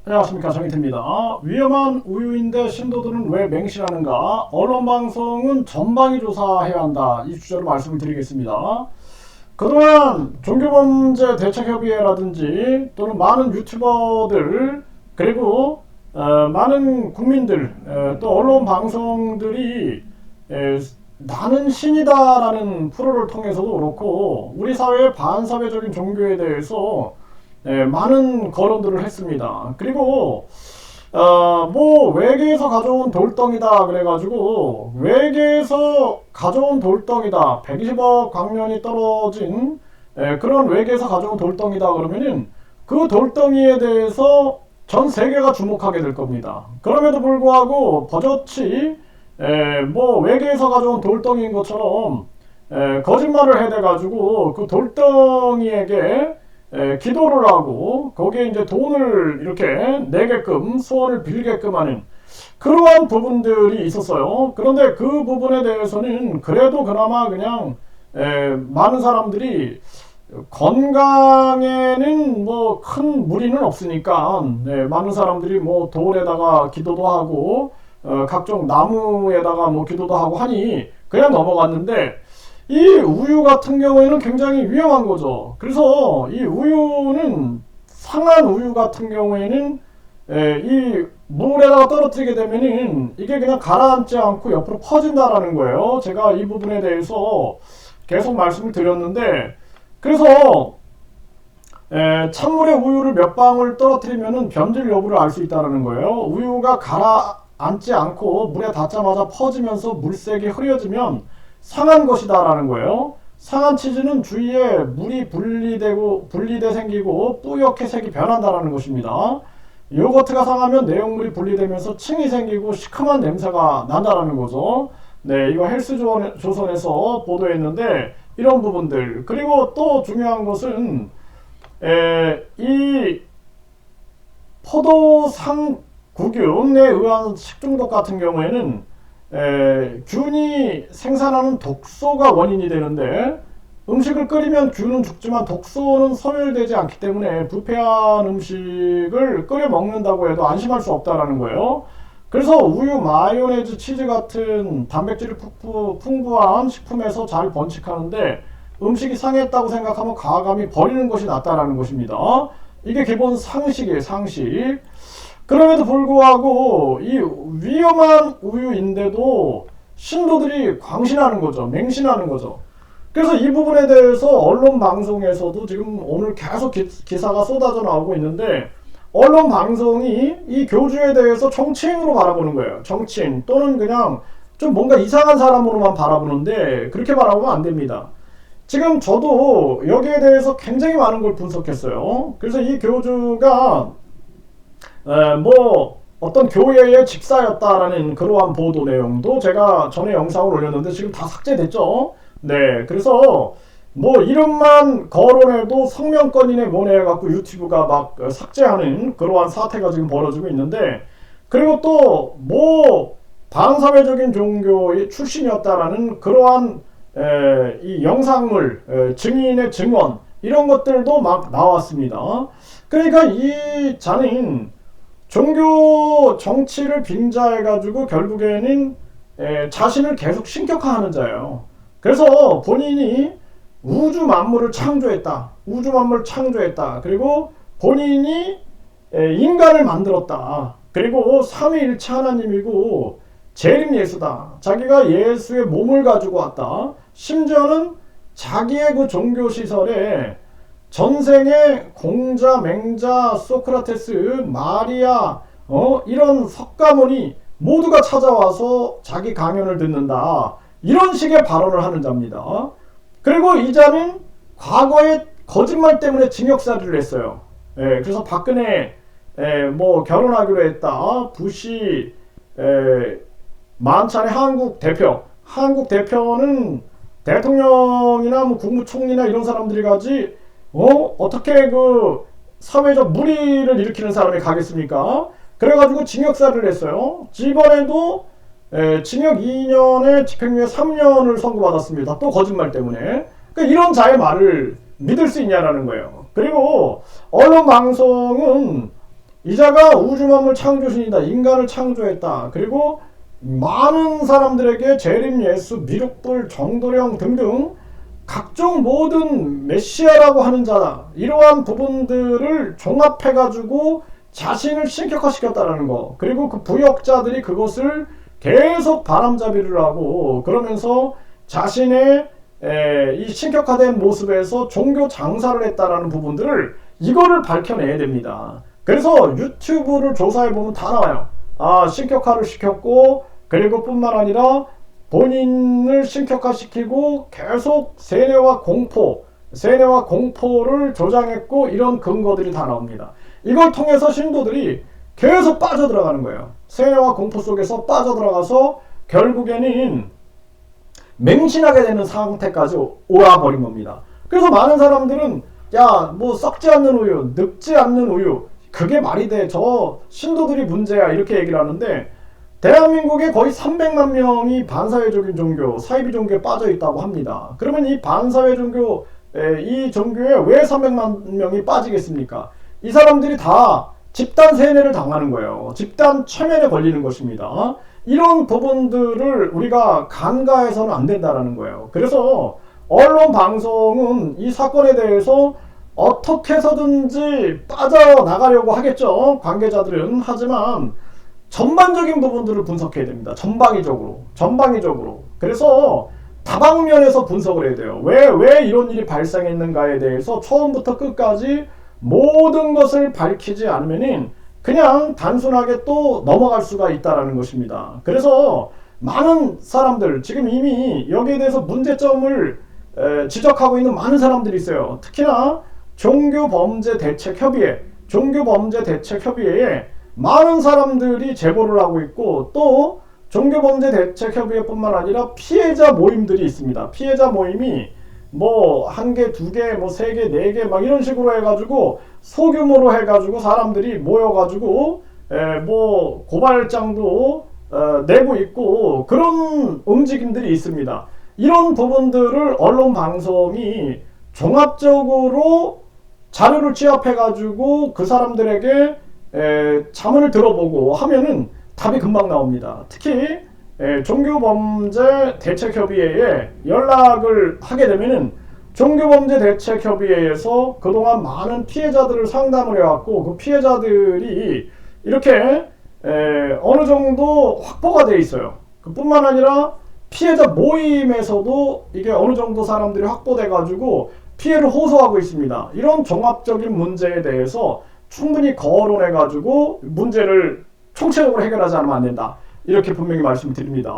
안녕하십니까, 정희태입니다. 위험한 우유인데 신도들은 왜 맹신하는가? 언론방송은 전방위 조사해야 한다. 이 주제로 말씀을 드리겠습니다. 그동안 종교범죄 대책협의회라든지 또는 많은 유튜버들 그리고 많은 국민들 또 언론방송들이 나는 신이다라는 프로를 통해서도 그렇고 우리 사회의 반사회적인 종교에 대해서 많은 거론들을 했습니다. 그리고 뭐 외계에서 가져온 돌덩이다 그래가지고 외계에서 가져온 돌덩이다 120억 광년이 떨어진 그런 외계에서 가져온 돌덩이다 그러면은 그 돌덩이에 대해서 전 세계가 주목하게 될 겁니다. 그럼에도 불구하고 버젓이 뭐 외계에서 가져온 돌덩이인 것처럼 거짓말을 해대가지고 그 돌덩이에게 기도를 하고 거기에 이제 돈을 이렇게 내게끔 소원을 빌게끔 하는 그러한 부분들이 있었어요. 그런데 그 부분에 대해서는 그래도 그나마 그냥 많은 사람들이 건강에는 뭐 큰 무리는 없으니까 많은 사람들이 뭐 돌에다가 기도도 하고 각종 나무에다가 뭐 기도도 하고 하니 그냥 넘어갔는데 이 우유 같은 경우에는 굉장히 위험한 거죠. 그래서 이 우유는 상한 우유 같은 경우에는 이 물에다가 떨어뜨리게 되면은 이게 그냥 가라앉지 않고 옆으로 퍼진다라는 거예요. 제가 이 부분에 대해서 계속 말씀을 드렸는데 그래서 찬물에 우유를 몇 방울 떨어뜨리면은 변질 여부를 알 수 있다는 거예요. 우유가 가라앉지 않고 물에 닿자마자 퍼지면서 물색이 흐려지면 상한 것이다 라는 거예요. 상한 치즈는 주위에 물이 분리돼 생기고 뿌옇게 색이 변한다라는 것입니다. 요거트가 상하면 내용물이 분리되면서 층이 생기고 시큼한 냄새가 난다라는 거죠. 네, 이거 헬스조선에서 보도했는데 이런 부분들. 그리고 또 중요한 것은 이 포도상구균에 의한 식중독 같은 경우에는 균이 생산하는 독소가 원인이 되는데 음식을 끓이면 균은 죽지만 독소는 소멸되지 않기 때문에 부패한 음식을 끓여 먹는다고 해도 안심할 수 없다라는 거예요. 그래서 우유, 마요네즈, 치즈 같은 단백질이 풍부한 식품에서 잘 번식하는데 음식이 상했다고 생각하면 과감히 버리는 것이 낫다라는 것입니다. 이게 기본 상식이에요, 상식. 그럼에도 불구하고 이 위험한 우유인데도 신도들이 광신하는 거죠. 맹신하는 거죠. 그래서 이 부분에 대해서 언론 방송에서도 지금 오늘 계속 기사가 쏟아져 나오고 있는데 언론 방송이 이 교주에 대해서 정치인으로 바라보는 거예요. 정치인 또는 그냥 좀 뭔가 이상한 사람으로만 바라보는데 그렇게 바라보면 안 됩니다. 지금 저도 여기에 대해서 굉장히 많은 걸 분석했어요. 그래서 이 교주가 뭐 어떤 교회의 직사였다라는 그러한 보도 내용도 제가 전에 영상을 올렸는데 지금 다 삭제됐죠. 네, 그래서 뭐 이름만 거론해도 성명권이네 뭐네 해갖고 유튜브가 막 삭제하는 그러한 사태가 지금 벌어지고 있는데 그리고 또 뭐 반사회적인 종교의 출신이었다라는 그러한 이 영상물 증인의 증언 이런 것들도 막 나왔습니다. 그러니까 이 자는 종교 정치를 빙자해가지고 결국에는 자신을 계속 신격화하는 자예요. 그래서 본인이 우주 만물을 창조했다. 우주 만물을 창조했다. 그리고 본인이 인간을 만들었다. 그리고 삼위일체 하나님이고 재림 예수다. 자기가 예수의 몸을 가지고 왔다. 심지어는 자기의 그 종교 시설에 전생에 공자, 맹자, 소크라테스, 마리아 이런 석가모니 모두가 찾아와서 자기 강연을 듣는다. 이런 식의 발언을 하는 자입니다. 그리고 이 자는 과거에 거짓말 때문에 징역살이를 했어요. 그래서 박근혜 뭐 결혼하기로 했다. 부시 만찬의 한국 대표는 대통령이나 뭐 국무총리나 이런 사람들이 가지 어떻게 그 사회적 무리를 일으키는 사람이 가겠습니까? 그래가지고 징역살이를 했어요. 이번에도 징역 2년에 집행유예 3년을 선고받았습니다. 또 거짓말 때문에. 그러니까 이런 자의 말을 믿을 수 있냐라는 거예요. 그리고 언론 방송은 이자가 우주만물 창조신이다. 인간을 창조했다. 그리고 많은 사람들에게 재림, 예수, 미륵불, 정도령 등등 각종 모든 메시아라고 하는 자, 이러한 부분들을 종합해가지고 자신을 신격화시켰다는 거. 그리고 그 부역자들이 그것을 계속 바람잡이를 하고 그러면서 자신의 이 신격화된 모습에서 종교 장사를 했다라는 부분들을 이거를 밝혀내야 됩니다. 그래서 유튜브를 조사해보면 다 나와요. 아, 신격화를 시켰고 그리고 뿐만 아니라 본인을 신격화시키고 계속 세뇌와 공포를 조장했고 이런 근거들이 다 나옵니다. 이걸 통해서 신도들이 계속 빠져들어가는 거예요. 세뇌와 공포 속에서 빠져들어가서 결국에는 맹신하게 되는 상태까지 오라버린 겁니다. 그래서 많은 사람들은 야, 뭐 썩지 않는 우유, 늙지 않는 우유, 그게 말이 돼. 저 신도들이 문제야. 이렇게 얘기를 하는데 대한민국에 거의 300만 명이 반사회적인 종교, 사이비 종교에 빠져 있다고 합니다. 그러면 이 반사회 종교, 이 종교에 왜 300만 명이 빠지겠습니까? 이 사람들이 다 집단 세뇌를 당하는 거예요. 집단 최면에 걸리는 것입니다. 이런 부분들을 우리가 간과해서는 안 된다는 거예요. 그래서 언론 방송은 이 사건에 대해서 어떻게 해서든지 빠져나가려고 하겠죠. 관계자들은. 하지만 전반적인 부분들을 분석해야 됩니다. 전방위적으로. 그래서 다방면에서 분석을 해야 돼요. 왜 이런 일이 발생했는가에 대해서 처음부터 끝까지 모든 것을 밝히지 않으면은 그냥 단순하게 또 넘어갈 수가 있다는 것입니다. 그래서 많은 사람들, 지금 이미 여기에 대해서 문제점을 지적하고 있는 많은 사람들이 있어요. 특히나 종교범죄대책협의회에 많은 사람들이 제보를 하고 있고, 또 종교범죄대책협의회뿐만 아니라 피해자 모임들이 있습니다. 피해자 모임이 뭐 1개, 2개, 뭐 3개, 4개 막 이런 식으로 해가지고 소규모로 해가지고 사람들이 모여가지고 뭐 고발장도 내고 있고 그런 움직임들이 있습니다. 이런 부분들을 언론 방송이 종합적으로 자료를 취합해가지고 그 사람들에게 자문을 들어보고 하면은 답이 금방 나옵니다. 특히 종교범죄대책협의회에 연락을 하게 되면은 종교범죄대책협의회에서 그동안 많은 피해자들을 상담을 해왔고 그 피해자들이 이렇게 어느 정도 확보가 돼 있어요. 그뿐만 아니라 피해자 모임에서도 이게 어느 정도 사람들이 확보돼 가지고 피해를 호소하고 있습니다. 이런 종합적인 문제에 대해서 충분히 거론해 가지고 문제를 총체적으로 해결하지 않으면 안 된다. 이렇게 분명히 말씀드립니다.